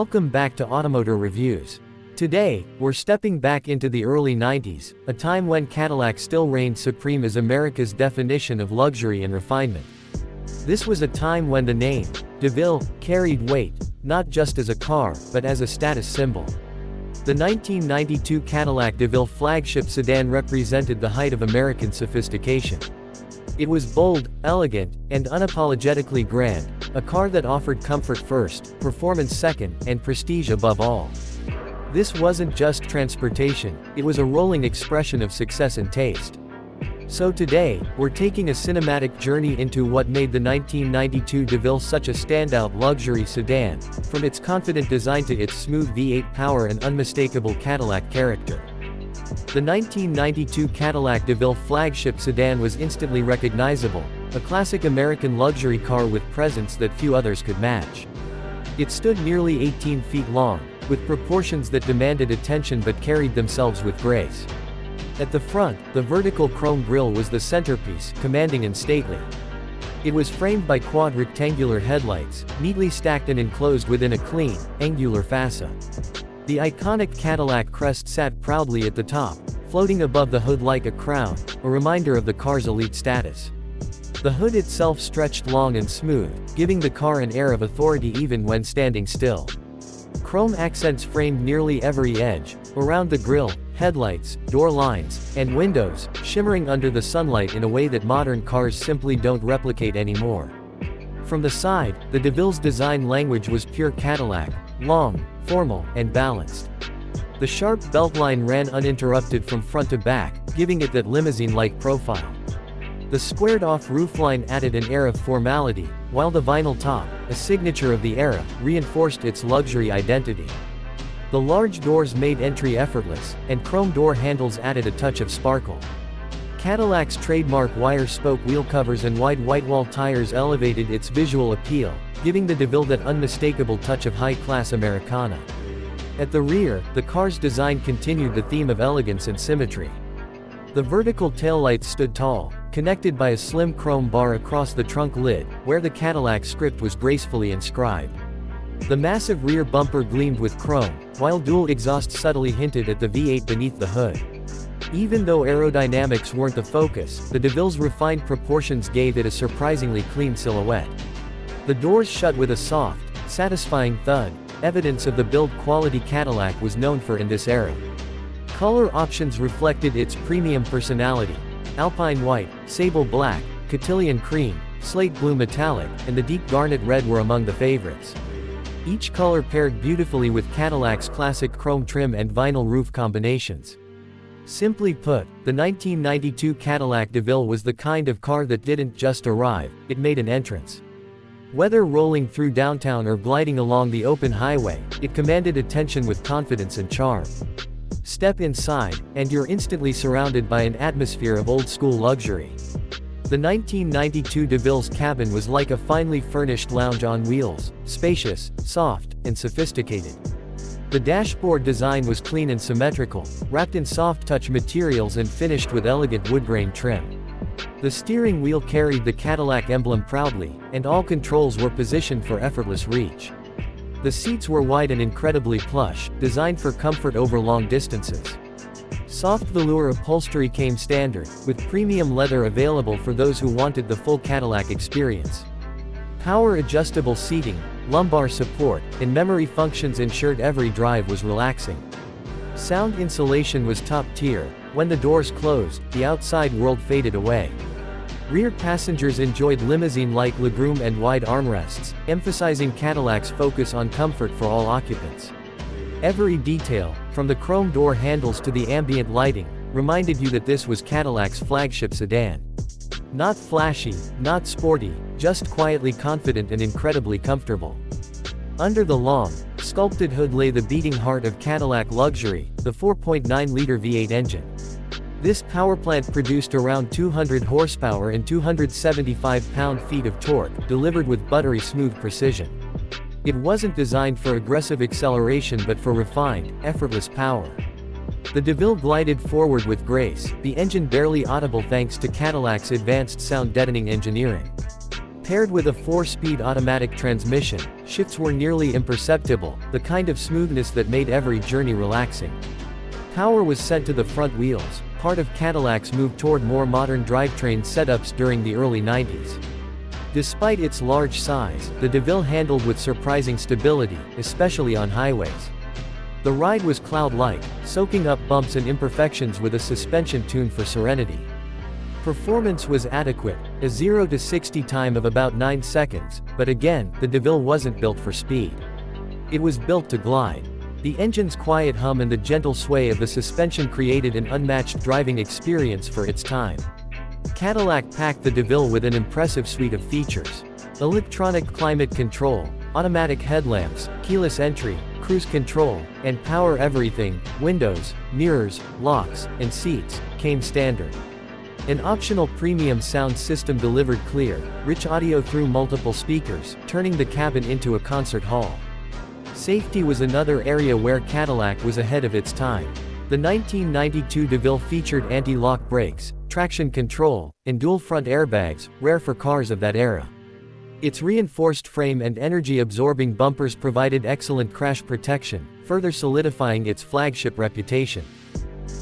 Welcome back to AutoMotor Reviews. Today, we're stepping back into the early 90s, a time when Cadillac still reigned supreme as America's definition of luxury and refinement. This was a time when the name, DeVille, carried weight, not just as a car, but as a status symbol. The 1992 Cadillac DeVille flagship sedan represented the height of American sophistication. It was bold, elegant, and unapologetically grand, a car that offered comfort first, performance second, and prestige above all. This wasn't just transportation, it was a rolling expression of success and taste. So today, we're taking a cinematic journey into what made the 1992 DeVille such a standout luxury sedan, from its confident design to its smooth V8 power and unmistakable Cadillac character. The 1992 Cadillac DeVille flagship sedan was instantly recognizable, a classic American luxury car with presence that few others could match. It stood nearly 18 feet long, with proportions that demanded attention but carried themselves with grace. At the front, the vertical chrome grille was the centerpiece, commanding and stately. It was framed by quad rectangular headlights, neatly stacked and enclosed within a clean, angular fascia. The iconic Cadillac crest sat proudly at the top, floating above the hood like a crown, a reminder of the car's elite status. The hood itself stretched long and smooth, giving the car an air of authority even when standing still. Chrome accents framed nearly every edge, around the grille, headlights, door lines, and windows, shimmering under the sunlight in a way that modern cars simply don't replicate anymore. From the side, the DeVille's design language was pure Cadillac, long, formal, and balanced. The sharp beltline ran uninterrupted from front to back, giving it that limousine-like profile. The squared-off roofline added an air of formality, while the vinyl top, a signature of the era, reinforced its luxury identity. The large doors made entry effortless, and chrome door handles added a touch of sparkle. Cadillac's trademark wire-spoke wheel covers and wide whitewall tires elevated its visual appeal, giving the DeVille that unmistakable touch of high-class Americana. At the rear, the car's design continued the theme of elegance and symmetry. The vertical taillights stood tall, connected by a slim chrome bar across the trunk lid, where the Cadillac script was gracefully inscribed. The massive rear bumper gleamed with chrome, while dual exhaust subtly hinted at the V8 beneath the hood. Even though aerodynamics weren't the focus, the DeVille's refined proportions gave it a surprisingly clean silhouette. The doors shut with a soft, satisfying thud, evidence of the build quality Cadillac was known for in this era. Color options reflected its premium personality. Alpine white, sable black, cotillion cream, slate blue metallic, and the deep garnet red were among the favorites. Each color paired beautifully with Cadillac's classic chrome trim and vinyl roof combinations. Simply put, the 1992 Cadillac DeVille was the kind of car that didn't just arrive, it made an entrance. Whether rolling through downtown or gliding along the open highway, it commanded attention with confidence and charm. Step inside, and you're instantly surrounded by an atmosphere of old-school luxury. The 1992 DeVille's cabin was like a finely furnished lounge on wheels, spacious, soft, and sophisticated. The dashboard design was clean and symmetrical, wrapped in soft-touch materials and finished with elegant woodgrain trim. The steering wheel carried the Cadillac emblem proudly, and all controls were positioned for effortless reach. The seats were wide and incredibly plush, designed for comfort over long distances. Soft velour upholstery came standard, with premium leather available for those who wanted the full Cadillac experience. Power-adjustable seating, lumbar support, and memory functions ensured every drive was relaxing. Sound insulation was top tier. When the doors closed, the outside world faded away. Rear passengers enjoyed limousine-like legroom and wide armrests, emphasizing Cadillac's focus on comfort for all occupants. Every detail, from the chrome door handles to the ambient lighting, reminded you that this was Cadillac's flagship sedan. Not flashy, not sporty, just quietly confident and incredibly comfortable. Under the long, sculpted hood lay the beating heart of Cadillac luxury, the 4.9-liter V8 engine. This powerplant produced around 200 horsepower and 275 pound-feet of torque, delivered with buttery smooth precision. It wasn't designed for aggressive acceleration but for refined, effortless power. The DeVille glided forward with grace, the engine barely audible thanks to Cadillac's advanced sound deadening engineering. Paired with a 4-speed automatic transmission, shifts were nearly imperceptible, the kind of smoothness that made every journey relaxing. Power was sent to the front wheels, part of Cadillac's move toward more modern drivetrain setups during the early 90s. Despite its large size, the DeVille handled with surprising stability, especially on highways. The ride was cloud-like, soaking up bumps and imperfections with a suspension tuned for serenity. Performance was adequate, a 0 to 60 time of about 9 seconds, but again, the DeVille wasn't built for speed. It was built to glide. The engine's quiet hum and the gentle sway of the suspension created an unmatched driving experience for its time. Cadillac packed the DeVille with an impressive suite of features. Electronic climate control, automatic headlamps, keyless entry, cruise control, and power everything, windows, mirrors, locks, and seats, came standard. An optional premium sound system delivered clear, rich audio through multiple speakers, turning the cabin into a concert hall. Safety was another area where Cadillac was ahead of its time. The 1992 DeVille featured anti-lock brakes, traction control, and dual front airbags, rare for cars of that era. Its reinforced frame and energy-absorbing bumpers provided excellent crash protection, further solidifying its flagship reputation.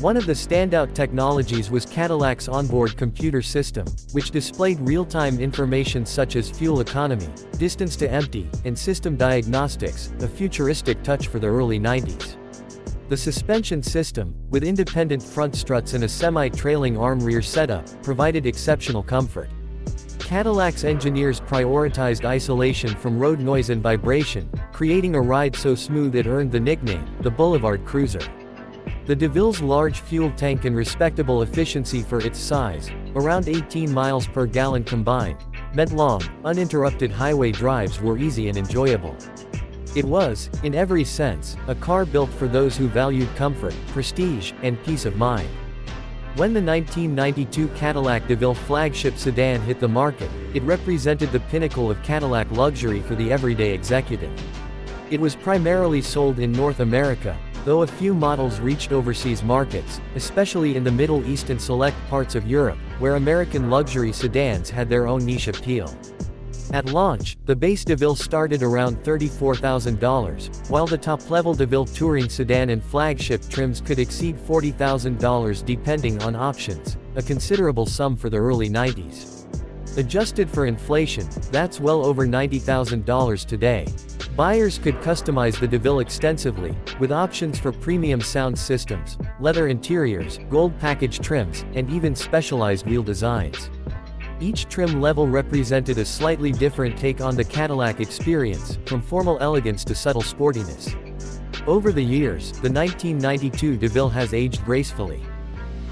One of the standout technologies was Cadillac's onboard computer system, which displayed real-time information such as fuel economy, distance to empty, and system diagnostics, a futuristic touch for the early 90s. The suspension system, with independent front struts and a semi-trailing arm rear setup, provided exceptional comfort. Cadillac's engineers prioritized isolation from road noise and vibration, creating a ride so smooth it earned the nickname, the Boulevard Cruiser. The DeVille's large fuel tank and respectable efficiency for its size, around 18 miles per gallon combined, meant long, uninterrupted highway drives were easy and enjoyable. It was, in every sense, a car built for those who valued comfort, prestige, and peace of mind. When the 1992 Cadillac DeVille flagship sedan hit the market, it represented the pinnacle of Cadillac luxury for the everyday executive. It was primarily sold in North America, though a few models reached overseas markets, especially in the Middle East and select parts of Europe, where American luxury sedans had their own niche appeal. At launch, the base DeVille started around $34,000, while the top-level DeVille touring sedan and flagship trims could exceed $40,000 depending on options, a considerable sum for the early 90s. Adjusted for inflation, that's well over $90,000 today. Buyers could customize the DeVille extensively, with options for premium sound systems, leather interiors, gold package trims, and even specialized wheel designs. Each trim level represented a slightly different take on the Cadillac experience, from formal elegance to subtle sportiness. Over the years, the 1992 DeVille has aged gracefully.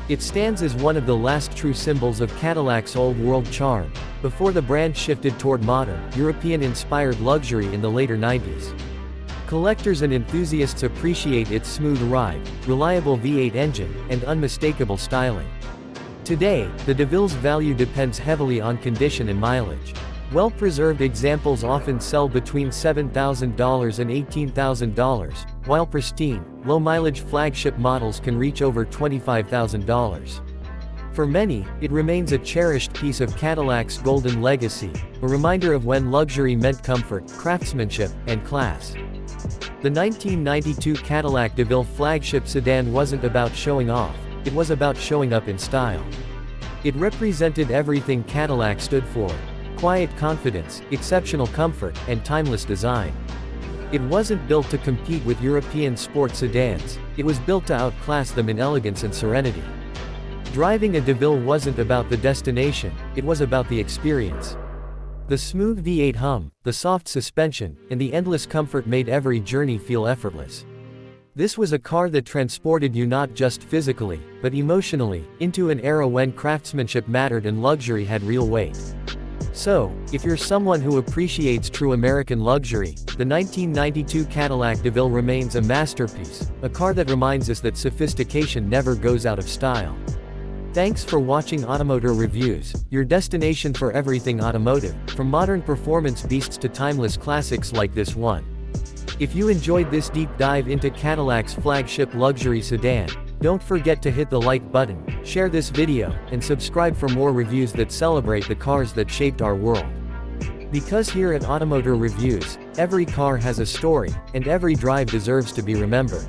It stands as one of the last true symbols of Cadillac's old-world charm, before the brand shifted toward modern, European-inspired luxury in the later 90s. Collectors and enthusiasts appreciate its smooth ride, reliable V8 engine, and unmistakable styling. Today, the DeVille's value depends heavily on condition and mileage. Well-preserved examples often sell between $7,000 and $18,000, while pristine, low-mileage flagship models can reach over $25,000. For many, it remains a cherished piece of Cadillac's golden legacy, a reminder of when luxury meant comfort, craftsmanship, and class. The 1992 Cadillac DeVille flagship sedan wasn't about showing off, it was about showing up in style. It represented everything Cadillac stood for: quiet confidence, exceptional comfort, and timeless design. It wasn't built to compete with European sport sedans, it was built to outclass them in elegance and serenity. Driving a DeVille wasn't about the destination, it was about the experience. The smooth V8 hum, the soft suspension, and the endless comfort made every journey feel effortless. This was a car that transported you not just physically, but emotionally, into an era when craftsmanship mattered and luxury had real weight. So, if you're someone who appreciates true American luxury, the 1992 Cadillac DeVille remains a masterpiece, a car that reminds us that sophistication never goes out of style. Thanks for watching AutoMotor Reviews, your destination for everything automotive, from modern performance beasts to timeless classics like this one. If you enjoyed this deep dive into Cadillac's flagship luxury sedan, don't forget to hit the like button, share this video, and subscribe for more reviews that celebrate the cars that shaped our world. Because here at AutoMotor Reviews, every car has a story, and every drive deserves to be remembered.